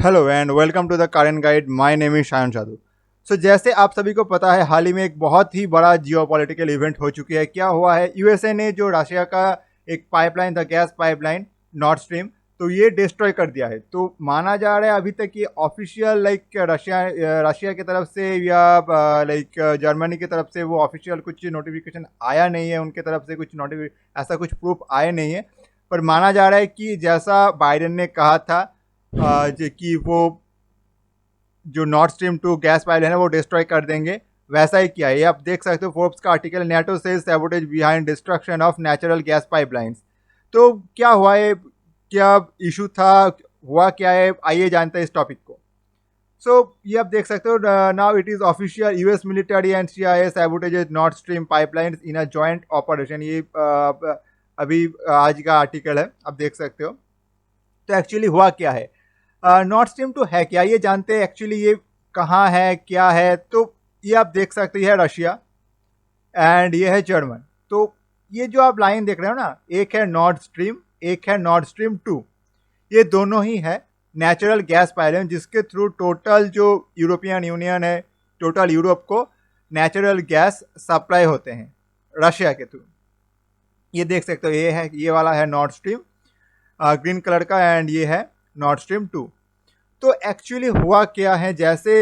Hello and welcome to the current guide. My name is Shayan Sadhu. So जैसे आप सभी को पता है, हाल ही में एक बहुत ही बड़ा जियोपॉलिटिकल इवेंट हो चुकी है। क्या हुआ है, यूएसए ने जो रशिया का एक पाइपलाइन था, गैस पाइपलाइन नॉर्थ स्ट्रीम, तो ये डिस्ट्रॉय कर दिया है। तो माना जा रहा है अभी तक ये ऑफिशियल लाइक रशिया की तरफ से या लाइक जर्मनी की तरफ से वो ऑफिशियल कुछ नोटिफिकेशन आया नहीं है, उनके तरफ से कुछ ऐसा कुछ प्रूफ आया नहीं है। पर माना जा रहा है कि जैसा बाइडेन ने कहा था कि वो जो नॉर्थ स्ट्रीम 2 गैस पाइपलाइन है वो डिस्ट्रॉय कर देंगे, वैसा ही किया है। ये आप देख सकते हो, फोर्ब्स का article, NATO says sabotage behind destruction of natural gas pipelines. तो क्या हुआ है, क्या इशू था, हुआ क्या है, आइए जानते हैं इस टॉपिक को। सो ये आप देख सकते हो, now it is official, US military and CIA sabotages North Stream pipelines in a joint operation. ये अभी आज का आर्टिकल है, आप देख सकते हो। तो एक्चुअली हुआ क्या है, नॉर्थ स्ट्रीम 2 है क्या, ये जानते हैं एक्चुअली ये कहाँ है, क्या है। तो ये आप देख सकते हैं, रशिया एंड ये है जर्मन। तो ये जो आप लाइन देख रहे हो ना, एक है नॉर्थ स्ट्रीम, एक है नॉर्थ स्ट्रीम 2। ये दोनों ही है नेचुरल गैस पाइपलाइन, जिसके थ्रू टोटल जो यूरोपियन यूनियन है, टोटल यूरोप को नेचुरल गैस सप्लाई होते हैं रशिया के थ्रू। ये देख सकते हो, ये है, ये वाला है नॉर्थ स्ट्रीम ग्रीन कलर का, एंड ये है नॉर्थ स्ट्रीम 2। तो एक्चुअली हुआ क्या है, जैसे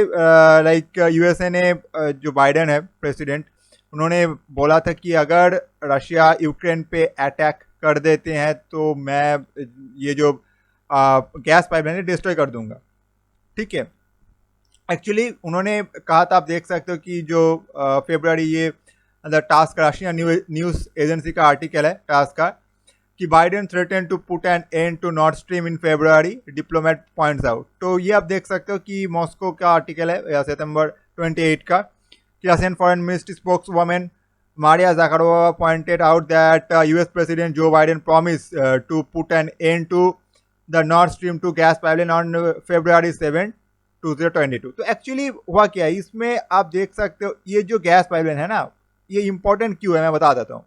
लाइक यूएसए ने जो बाइडेन है प्रेसिडेंट, उन्होंने बोला था कि अगर रशिया यूक्रेन पे अटैक कर देते हैं तो मैं ये जो गैस पाइपलाइन डिस्ट्रॉय कर दूंगा। ठीक है, एक्चुअली उन्होंने कहा था, आप देख सकते हो कि जो फेब्रुआरी, ये टास्क रशियन न्यूज़ एजेंसी का आर्टिकल है टास्क का, कि Biden threaten to put an end to North Stream in February, diplomat points out. तो ये आप देख सकते हो कि मॉस्को का आर्टिकल है, या सितंबर 28 का, कि Russian foreign ministry spokeswomen Maria Zakharova pointed out that US president Joe Biden promise to put an end to the North Stream 2 gas pipeline on February 7, 2022। तो एक्चुअली हुआ क्या है, इसमें आप देख सकते हो, ये जो गैस पाइपलाइन है ना, ये इंपॉर्टेंट क्यों है मैं बता देता हूँ।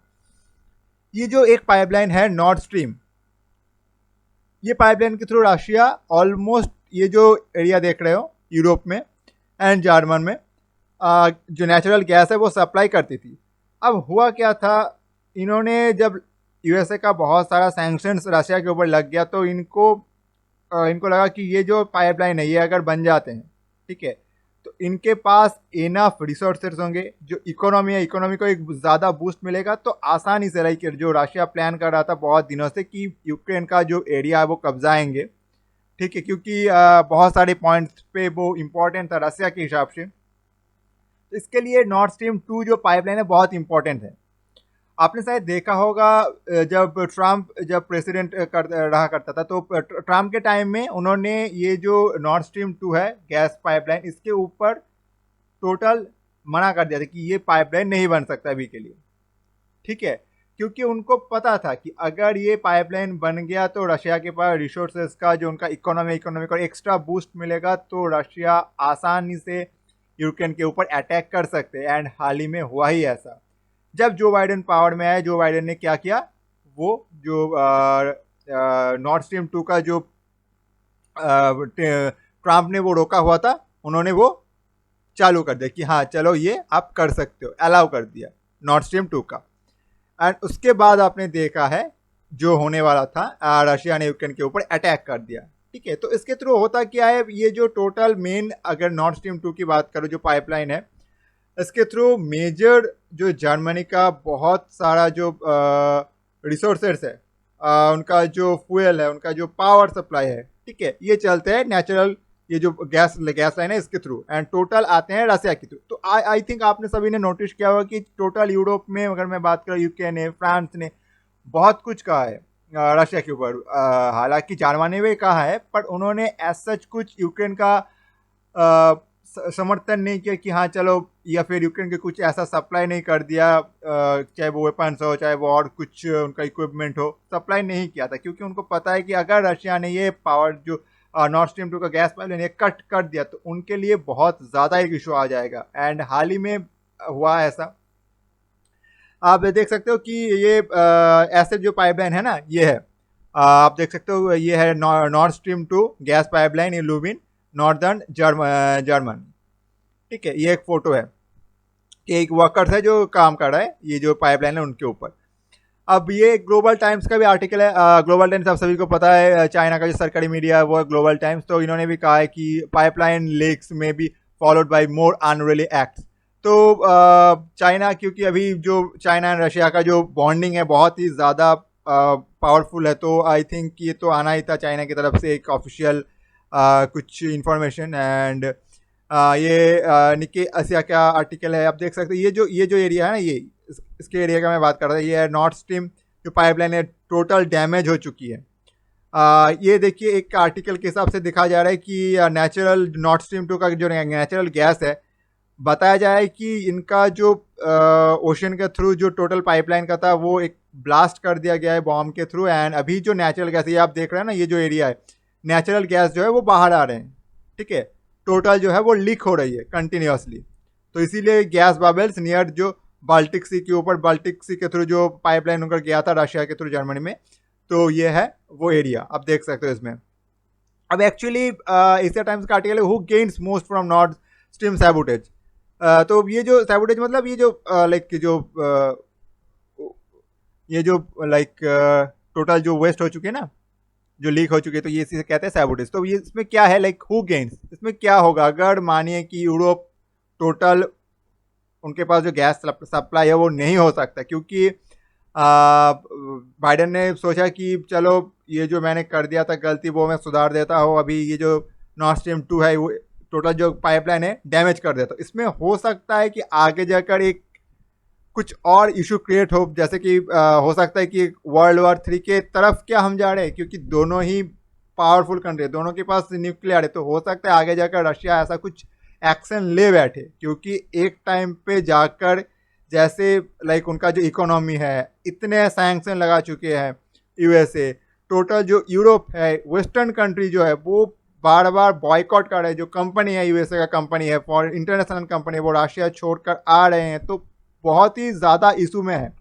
ये जो एक पाइपलाइन है नॉर्थ स्ट्रीम, ये पाइपलाइन के थ्रू रशिया ऑलमोस्ट ये जो एरिया देख रहे हो यूरोप में एंड जर्मन में जो नेचुरल गैस है वो सप्लाई करती थी। अब हुआ क्या था, इन्होंने जब यूएसए का बहुत सारा सैंक्शंस रशिया के ऊपर लग गया, तो इनको लगा कि ये जो पाइपलाइन है ये अगर बन जाते हैं, ठीक है, तो इनके पास इनफ रिसोर्सेज होंगे, जो इकोनॉमी है, इकोनॉमी को एक ज़्यादा बूस्ट मिलेगा। तो आसानी से लाइक जो रशिया प्लान कर रहा था बहुत दिनों से कि यूक्रेन का जो एरिया है वो कब्जाएंगे, ठीक है, क्योंकि बहुत सारे पॉइंट्स पे वो इम्पोर्टेंट था रशिया के हिसाब से। तो इसके लिए नॉर्थ स्ट्रीम 2 जो पाइपलाइन है बहुत इंपॉर्टेंट है। आपने शायद देखा होगा, जब प्रेसिडेंट रहा करता था, तो ट्रम्प के टाइम में उन्होंने ये जो नॉर्थ स्ट्रीम 2 है गैस पाइपलाइन, इसके ऊपर टोटल मना कर दिया था कि ये पाइपलाइन नहीं बन सकता अभी के लिए। ठीक है, क्योंकि उनको पता था कि अगर ये पाइपलाइन बन गया तो रशिया के पास रिसोर्सेज का जो उनका इकोनॉमी को एक्स्ट्रा बूस्ट मिलेगा, तो रशिया आसानी से यूक्रेन के ऊपर अटैक कर सकते हैं। एंड हाल ही में हुआ ही ऐसा, जब जो बाइडेन पावर में आए, जो बाइडेन ने क्या किया, वो जो नॉर्थ स्ट्रीम 2 का जो ट्रम्प ने वो रोका हुआ था, उन्होंने वो चालू कर दिया कि हाँ चलो ये आप कर सकते हो, अलाउ कर दिया नॉर्थ स्ट्रीम 2 का। एंड उसके बाद आपने देखा है जो होने वाला था, रशिया ने यूक्रेन के ऊपर अटैक कर दिया। ठीक है, तो इसके थ्रू होता क्या है, ये जो टोटल मेन, अगर नॉर्थ स्ट्रीम 2 की बात करो जो पाइपलाइन है, इसके थ्रू मेजर जो जर्मनी का बहुत सारा जो रिसोर्सेस है, उनका जो फ्यूल है, उनका जो पावर सप्लाई है, ठीक है, ये चलते हैं नेचुरल, ये जो गैस लाइन है इसके थ्रू, एंड टोटल आते हैं रशिया के थ्रू। तो आई थिंक आपने सभी ने नोटिस किया होगा कि टोटल यूरोप में, अगर मैं बात करूँ, यूके ने, फ्रांस ने बहुत कुछ कहा है रशिया के ऊपर। हालांकि जर्मनी भी कहा है, पर उन्होंने एज सच कुछ यूक्रेन का समर्थन नहीं किया कि हाँ चलो, या फिर यूक्रेन के कुछ ऐसा सप्लाई नहीं कर दिया, चाहे वो वेपन्स हो, चाहे वो और कुछ उनका इक्विपमेंट हो, सप्लाई नहीं किया था, क्योंकि उनको पता है कि अगर रशिया ने ये पावर जो नॉर्थ स्ट्रीम 2 का गैस पाइपलाइन ये कट कर दिया तो उनके लिए बहुत ज़्यादा एक इशू आ जाएगा। एंड हाल ही में हुआ ऐसा, आप देख सकते हो कि ये ऐसे जो पाइपलाइन है ना, ये है, आप देख सकते हो, ये है नॉर्थ स्ट्रीम 2 गैस पाइपलाइन, ये लुबिन, नॉर्दर्न जर्मन। ठीक है, ये एक फ़ोटो है कि एक वर्कर्स है जो काम कर रहा है, ये जो पाइपलाइन है उनके ऊपर। अब ये ग्लोबल टाइम्स का भी आर्टिकल है। ग्लोबल टाइम्स आप सभी को पता है, चाइना का जो सरकारी मीडिया है वो है ग्लोबल टाइम्स। तो इन्होंने भी कहा है कि पाइपलाइन लीक्स में be followed by more unruly acts. तो चाइना, क्योंकि अभी जो चाइना एंड रशिया का जो बॉन्डिंग है बहुत ही ज़्यादा पावरफुल है, तो आई थिंक ये तो आना ही था चाइना की तरफ से एक ऑफिशियल कुछ इंफॉर्मेशन। एंड ये निक्की एशिया का आर्टिकल है, आप देख सकते हैं। ये जो एरिया है ना, ये इसके एरिया का मैं बात कर रहा था, ये है नॉर्थ स्ट्रीम जो पाइपलाइन है, टोटल डैमेज हो चुकी है। ये देखिए, एक आर्टिकल के हिसाब से दिखा जा रहा है कि नेचुरल नॉर्थ स्ट्रीम 2 का जो नेचुरल गैस है, बताया जाए कि इनका जो ओशन के थ्रू जो टोटल पाइपलाइन का था वो एक ब्लास्ट कर दिया गया है बॉम्ब के थ्रू। एंड अभी जो नेचुरल गैस, ये आप देख रहे हैं ना, ये जो एरिया है, नेचुरल गैस जो है वो बाहर आ रहे हैं। ठीक है, टोटल जो है वो लीक हो रही है कंटिन्यूसली। तो इसीलिए गैस बबल्स नियर जो बाल्टिक सी के ऊपर, बाल्टिक सी के थ्रू जो पाइपलाइन उनका गया था रशिया के थ्रू जर्मनी में, तो ये है वो एरिया, आप देख सकते हो इसमें। अब एक्चुअली एशिया टाइम्स का आर्टिकल है, who gains most from north stream sabotage. तो ये जो सैबोटेज मतलब ये जो लाइक जो लाइक टोटल जो वेस्ट हो चुके हैं ना, जो लीक हो चुकी है, तो ये इसे कहते हैं सैबोटेज। तो ये इसमें क्या है, लाइक हु गेन्स, इसमें क्या होगा अगर मानिए कि यूरोप टोटल उनके पास जो गैस सप्लाई है वो नहीं हो सकता, क्योंकि बाइडन ने सोचा कि चलो ये जो मैंने कर दिया था गलती वो मैं सुधार देता हूँ, अभी ये जो नॉर्थ स्ट्रीम 2 है वो टोटल जो पाइपलाइन है डैमेज कर देता हूँ। इसमें हो सकता है कि आगे जाकर एक कुछ और इशू क्रिएट हो, जैसे कि हो सकता है कि वर्ल्ड वॉर 3 के तरफ क्या हम जा रहे हैं, क्योंकि दोनों ही पावरफुल कंट्री, दोनों के पास न्यूक्लियर है। तो हो सकता है आगे जाकर रशिया ऐसा कुछ एक्शन ले बैठे, क्योंकि एक टाइम पे जाकर जैसे लाइक उनका जो इकोनॉमी है, इतने सैंक्शन लगा चुके हैं यूएसए, टोटल जो यूरोप है, वेस्टर्न कंट्री जो है वो बार बार बॉयकॉट कर रहे हैं। जो कंपनी है यूएसए का कंपनी है, फॉर इंटरनेशनल कंपनी, वो रशिया छोड़कर आ रहे हैं। तो बहुत ही ज़्यादा इशू में है,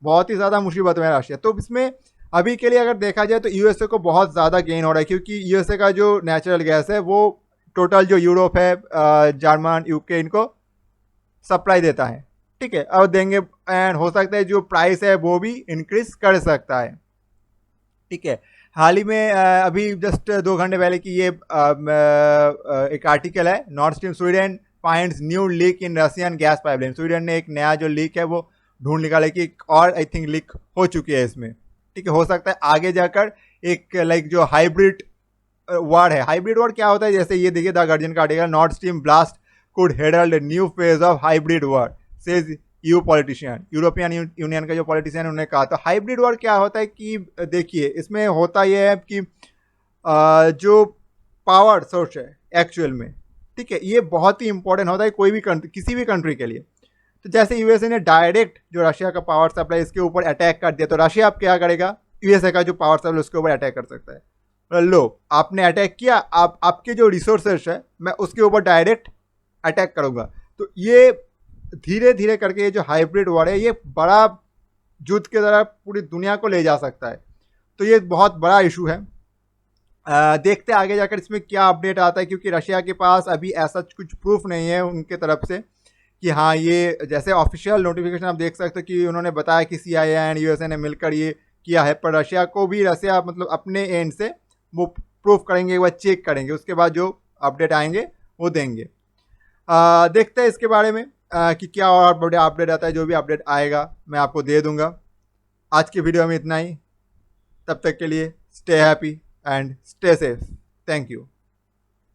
बहुत ही ज़्यादा मुसीबत में है रशिया। तो इसमें अभी के लिए अगर देखा जाए तो यूएसए को बहुत ज़्यादा गेन हो रहा है, क्योंकि यूएसए का जो नेचुरल गैस है वो टोटल जो यूरोप है, जर्मन, यूके, इनको सप्लाई देता है। ठीक है, और देंगे, एंड हो सकता है जो प्राइस है वो भी इंक्रीज कर सकता है। ठीक है, हाल ही में अभी जस्ट 2 घंटे पहले की ये एक आर्टिकल है, north stream Sweden finds new leak इन रशियन गैस पाइपलाइन। स्वीडन ने एक नया जो लीक है वो ढूंढ निकाला कि और आई थिंक लीक हो चुकी है इसमें। ठीक है, हो सकता है आगे जाकर एक लाइक जो हाइब्रिड वार है। हाइब्रिड वार क्या होता है, जैसे ये देखिए द गार्जियन का article, North Stream blast could herald new phase of hybrid war says EU politician. European Union का जो पॉलिटिशियन उन्होंने कहा। तो हाइब्रिड वार क्या होता है कि देखिए इसमें होता यह है कि जो पावर सोर्स है एक्चुअल में, ठीक है, ये बहुत ही इंपॉर्टेंट होता है कोई भी कंट्री, किसी भी कंट्री के लिए। तो जैसे यूएसए ने डायरेक्ट जो रशिया का पावर सप्लाई इसके ऊपर अटैक कर दिया, तो रशिया अब क्या करेगा, यूएसए का जो पावर सप्लाई उसके ऊपर अटैक कर सकता है। लो, आपने अटैक किया, आपके जो रिसोर्सेस है मैं उसके ऊपर डायरेक्ट अटैक करूंगा। तो ये धीरे धीरे करके ये जो हाइब्रिड वॉर है ये बड़ा युद्ध की तरह पूरी दुनिया को ले जा सकता है। तो ये बहुत बड़ा इशू है। देखते आगे जाकर इसमें क्या अपडेट आता है, क्योंकि रशिया के पास अभी ऐसा कुछ प्रूफ नहीं है उनके तरफ से कि हाँ, ये जैसे ऑफिशियल नोटिफिकेशन आप देख सकते हो कि उन्होंने बताया कि CIA एंड यूएसए ने मिलकर ये किया है, पर रशिया को भी रशिया मतलब अपने एंड से वो प्रूफ करेंगे, वह चेक करेंगे, उसके बाद जो अपडेट आएंगे वो देंगे। देखते हैं इसके बारे में कि क्या और बड़ा अपडेट आता है। जो भी अपडेट आएगा मैं आपको दे दूंगा। आज की वीडियो में इतना ही, तब तक के लिए stay happy and stay safe. Thank you.